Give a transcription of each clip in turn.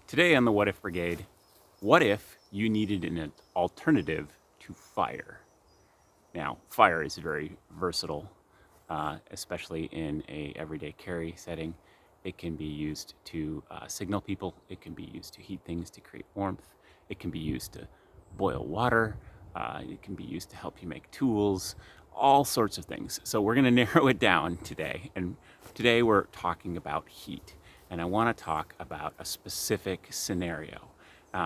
Today on the What If Brigade, what if you needed an alternative to fire? Now, fire is very versatile, especially in a everyday carry setting. It can be used to signal people. It can be used to heat things to create warmth. It can be used to boil water. It can be used to help you make tools, all sorts of things. So we're going to narrow it down today. And today we're talking about heat. And I want to talk about a specific scenario.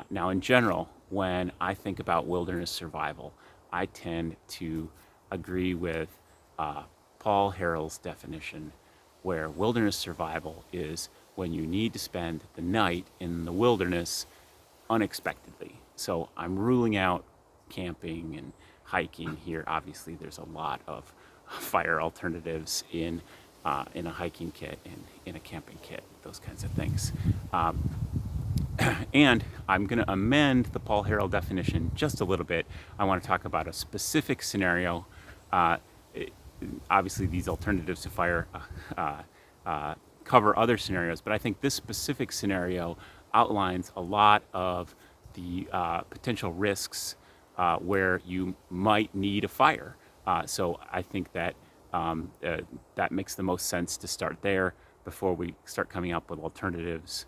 Now, in general, when I think about wilderness survival, I tend to agree with Paul Harrell's definition, where wilderness survival is when you need to spend the night in the wilderness unexpectedly. So I'm ruling out camping and hiking here. Obviously, there's a lot of fire alternatives in a hiking kit and in a camping kit, those kinds of things. And I'm going to amend the Paul Harrell definition just a little bit. I want to talk about a specific scenario. Obviously, these alternatives to fire cover other scenarios, but I think this specific scenario outlines a lot of the potential risks where you might need a fire. So I think that that makes the most sense to start there before we start coming up with alternatives.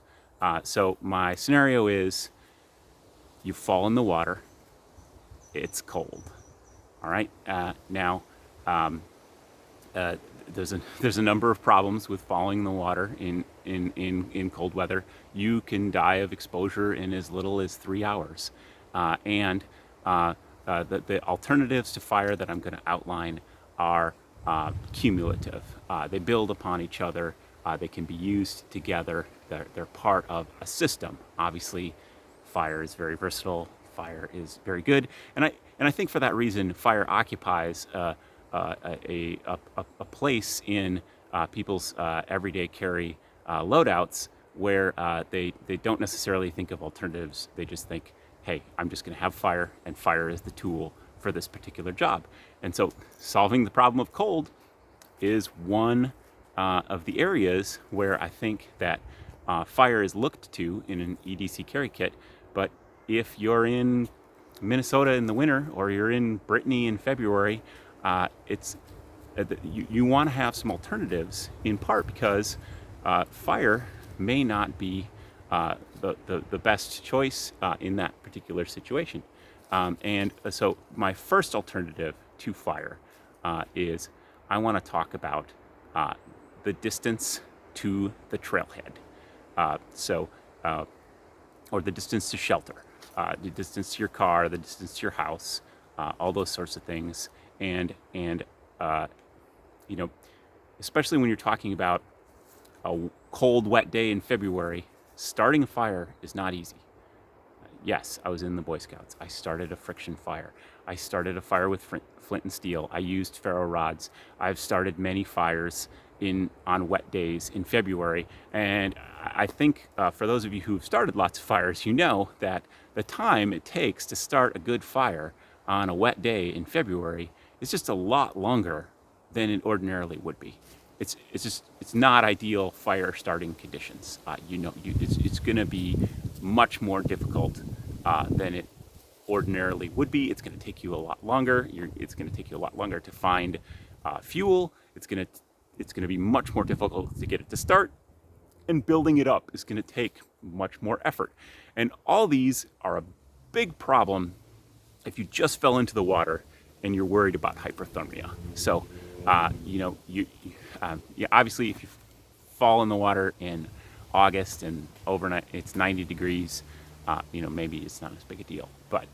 So my scenario is you fall in the water, it's cold. All right. Now, there's a number of problems with falling in the water in cold weather. You can die of exposure in as little as 3 hours. And the alternatives to fire that I'm going to outline are cumulative. They build upon each other. They can be used together. They're part of a system. Obviously, fire is very versatile. Fire is very good, and I think for that reason, fire occupies a place in people's everyday carry loadouts where they don't necessarily think of alternatives. They just think, hey, I'm just going to have fire, and fire is the tool for this particular job. And so solving the problem of cold is one of the areas where I think that fire is looked to in an EDC carry kit. But if you're in Minnesota in the winter or you're in Brittany in February, you want to have some alternatives, in part because fire may not be the best choice in that particular situation. And so my first alternative to fire is I want to talk about the distance to the trailhead. Or the distance to shelter, the distance to your car, the distance to your house, all those sorts of things. And especially when you're talking about a cold, wet day in February, starting a fire is not easy. Yes, I was in the Boy Scouts. I started a friction fire. I started a fire with flint and steel. I used ferro rods. I've started many fires on wet days in February. And I think for those of you who've started lots of fires, you know that the time it takes to start a good fire on a wet day in February is just a lot longer than it ordinarily would be. It's not ideal fire starting conditions. It's going to be much more difficult than it ordinarily would be. It's going to take you a lot longer. It's going to take you a lot longer to find fuel. It's going to be much more difficult to get it to start, and building it up is going to take much more effort. And all these are a big problem if you just fell into the water and you're worried about hyperthermia. So, obviously, if you fall in the water in August and overnight it's 90 degrees, maybe it's not as big a deal. But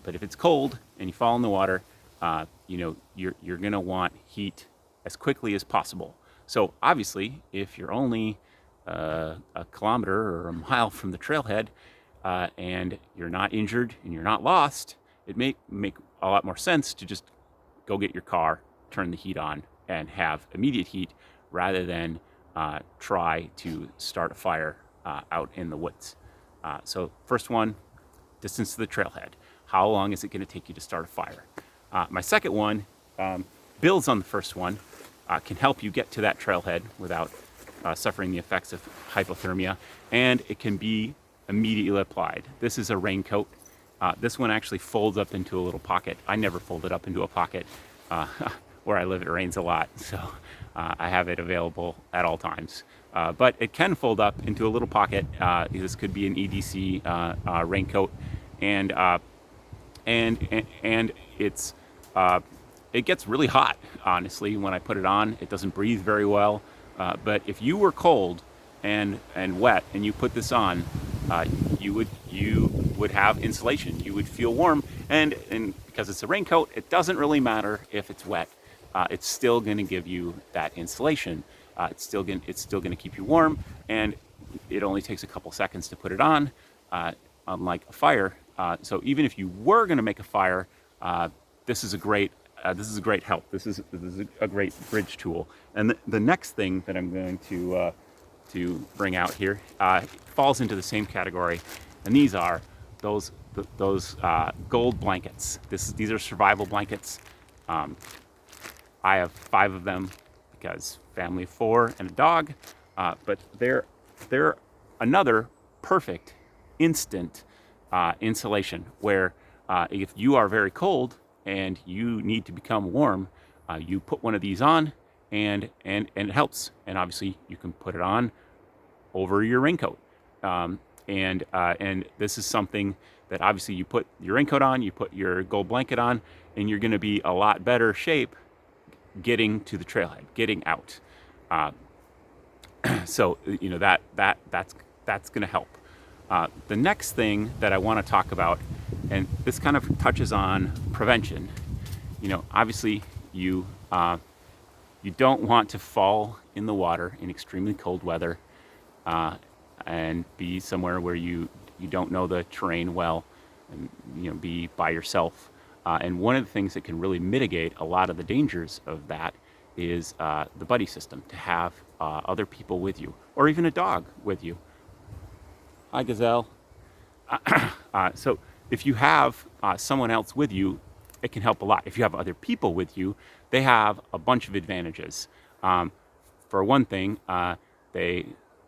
if it's cold and you fall in the water, you're going to want heat as quickly as possible. So obviously, if you're only a kilometer or a mile from the trailhead and you're not injured and you're not lost, it may make a lot more sense to just go get your car, turn the heat on, and have immediate heat rather than try to start a fire out in the woods. So first one, distance to the trailhead. How long is it going to take you to start a fire? My second one builds on the first one, can help you get to that trailhead without suffering the effects of hypothermia, and it can be immediately applied. This is a Raincoat. This one actually folds up into a little pocket. I never fold it up into a pocket. Where I live, it rains a lot, so I have it available at all times. But it can fold up into a little pocket. This could be an EDC Raincoat, and it's it gets really hot. Honestly, when I put it on, it doesn't breathe very well. But if you were cold and wet and you put this on, you would have insulation. You would feel warm, and because it's a raincoat, it doesn't really matter if it's wet. It's still going to give you that insulation. It's still going to keep you warm, and it only takes a couple seconds to put it on. Unlike a fire, so even if you were going to make a fire, this is a great help. This is a great bridge tool. And the next thing that I'm going to bring out here falls into the same category, and these are those gold blankets. These are survival blankets. I have 5 of them because family of 4 and a dog, but they're another perfect instant insulation where if you are very cold and you need to become warm, you put one of these on and it helps. And obviously you can put it on over your raincoat. And this is something that obviously you put your raincoat on, you put your gold blanket on, and you're going to be a lot better shape getting to the trailhead, getting out. So that's going to help. The next thing that I want to talk about, and this kind of touches on prevention. Obviously you don't want to fall in the water in extremely cold weather and be somewhere where you don't know the terrain well, and be by yourself. And one of the things that can really mitigate a lot of the dangers of that is the buddy system, to have other people with you, or even a dog with you. Hi, Gazelle. So if you have someone else with you, it can help a lot. If you have other people with you, they have a bunch of advantages. For one thing,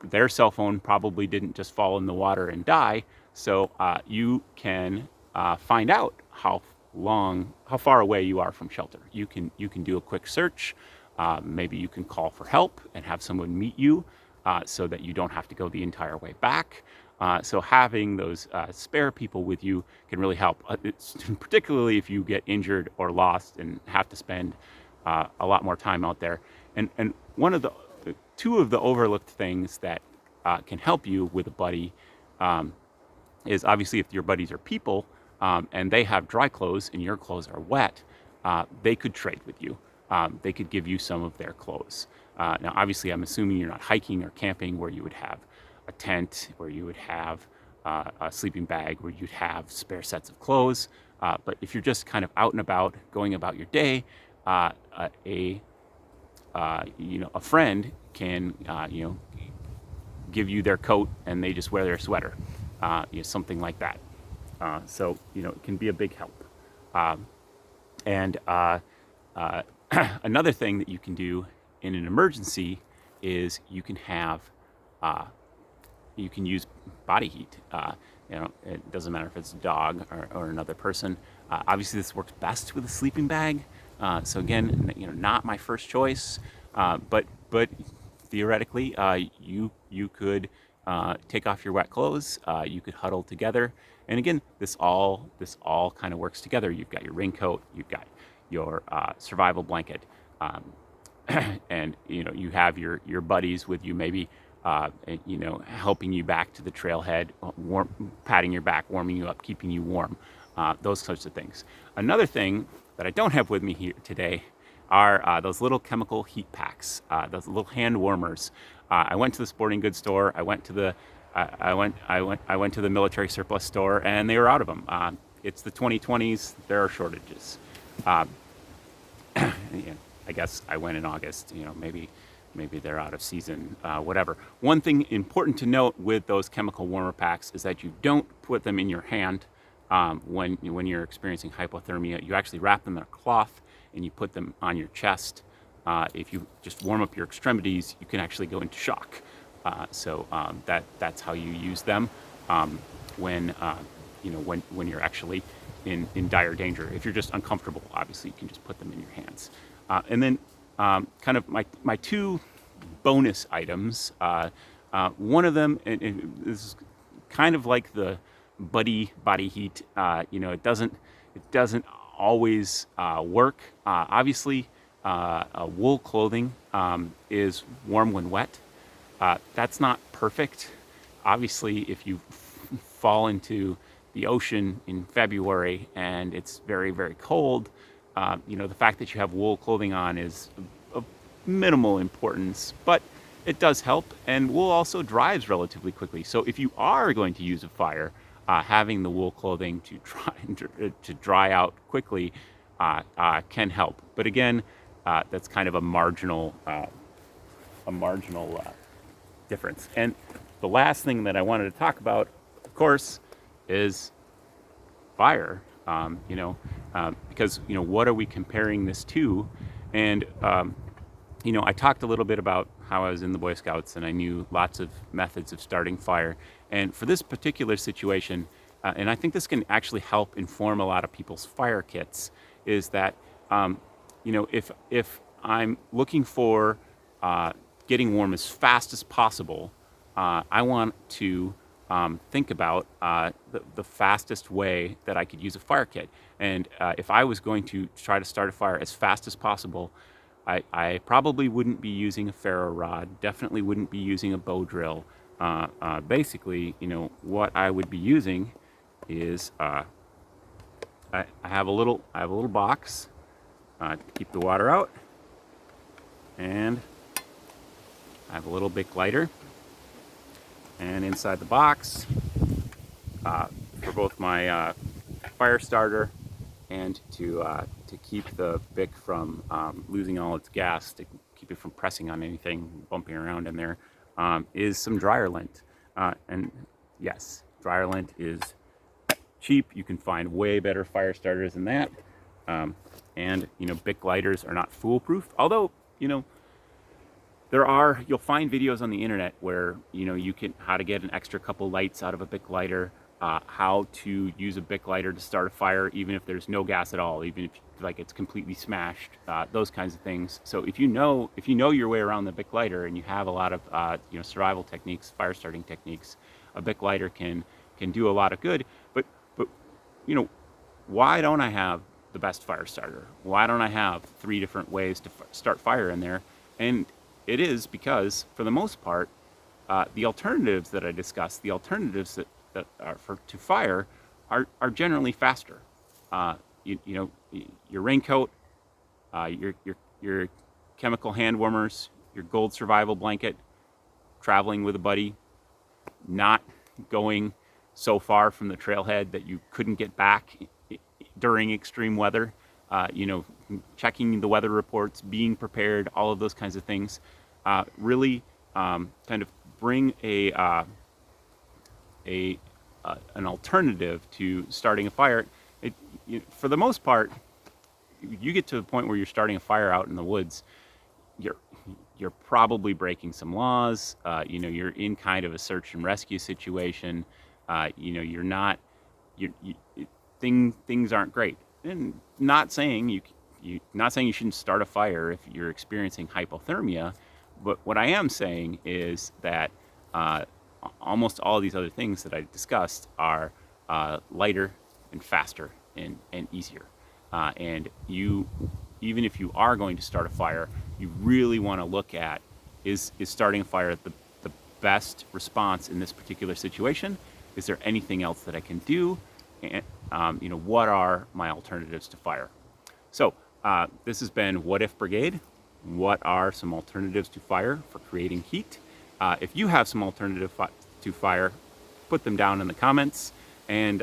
their cell phone probably didn't just fall in the water and die, so you can find out how far away you are from shelter. You can do a quick search. Maybe you can call for help and have someone meet you so that you don't have to go the entire way back. So having those spare people with you can really help, particularly if you get injured or lost and have to spend a lot more time out there. And two of the overlooked things that can help you with a buddy is obviously if your buddies are people and they have dry clothes and your clothes are wet, they could trade with you. They could give you some of their clothes. Now, obviously, I'm assuming you're not hiking or camping where you would have a tent, where you would have a sleeping bag, where you'd have spare sets of clothes. But if you're just kind of out and about, going about your day, a friend can give you their coat and they just wear their sweater, something like that. So it can be a big help. Another thing that you can do in an emergency is you can use body heat. It doesn't matter if it's a dog or another person. Obviously, this works best with a sleeping bag. So again, not my first choice, but theoretically, you could take off your wet clothes. You could huddle together, and again, this all kind of works together. You've got your raincoat, you've got your survival blanket, and you have your buddies with you, maybe helping you back to the trailhead, patting your back, warming you up, keeping you warm, those sorts of things. Another thing that I don't have with me here today are those little chemical heat packs, those little hand warmers. I went to the sporting goods store. I went to the military surplus store, and they were out of them. It's the 2020s. There are shortages. I guess I went in August. Maybe they're out of season. Whatever. One thing important to note with those chemical warmer packs is that you don't put them in your hand when you're experiencing hypothermia. You actually wrap them in a cloth and you put them on your chest. If you just warm up your extremities, you can actually go into shock. So that's how you use them. when when you're actually in dire danger. If you're just uncomfortable, obviously you can just put them in your hands. And then kind of my two bonus items. One of them, and this is kind of like the body heat. It doesn't always work. Obviously, wool clothing is warm when wet. That's not perfect. Obviously, if you fall into the ocean in February and it's very, very cold, the fact that you have wool clothing on is of minimal importance, but it does help. And wool also dries relatively quickly. So if you are going to use a fire, having the wool clothing to dry out quickly can help. But again, that's kind of a marginal difference. And the last thing that I wanted to talk about, of course, is fire. Because what are we comparing this to? And I talked a little bit about how I was in the Boy Scouts and I knew lots of methods of starting fire. And for this particular situation, and I think this can actually help inform a lot of people's fire kits, is that if I'm looking for getting warm as fast as possible, I want to think about the fastest way that I could use a fire kit. And if I was going to try to start a fire as fast as possible, I probably wouldn't be using a ferro rod, definitely wouldn't be using a bow drill. Basically, what I would be using is I have a little box to keep the water out, and I have a little Bic lighter, and inside the box, for both my fire starter and to keep the Bic from losing all its gas, to keep it from pressing on anything, bumping around in there, is some dryer lint. And yes, dryer lint is cheap. You can find way better fire starters than that. And Bic lighters are not foolproof. Although you'll find videos on the internet where you can how to get an extra couple lights out of a Bic lighter, how to use a Bic lighter to start a fire even if there's no gas at all, even if it's completely smashed, those kinds of things. So if you know your way around the Bic lighter and you have a lot of survival techniques, fire starting techniques, a Bic lighter can do a lot of good. But why don't I have the best fire starter? Why don't I have 3 different ways to start fire in there? And it is because, for the most part, the alternatives that I discussed, the alternatives that are to fire, are generally faster. Your Raincoat, your chemical hand warmers, your gold survival blanket, traveling with a buddy, not going so far from the trailhead that you couldn't get back during extreme weather, checking the weather reports, being prepared, all of those kinds of things, really kind of bring an alternative to starting a fire. For the most part, you get to the point where you're starting a fire out in the woods, you're probably breaking some laws. You're in kind of a search and rescue situation. You're not. Things aren't great. And not saying you shouldn't start a fire if you're experiencing hypothermia, but what I am saying is that almost all of these other things that I discussed are lighter and faster and easier. And even if you are going to start a fire, you really want to look at is starting a fire the best response in this particular situation? Is there anything else that I can do? And what are my alternatives to fire? So this has been What If Brigade. What are some alternatives to fire for creating heat? If you have some alternative to fire, put them down in the comments, and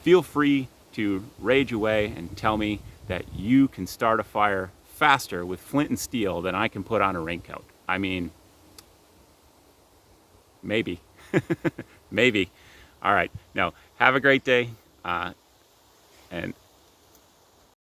feel free to rage away and tell me that you can start a fire faster with flint and steel than I can put on a raincoat. I mean, maybe. Maybe. All right. Now, have a great day, and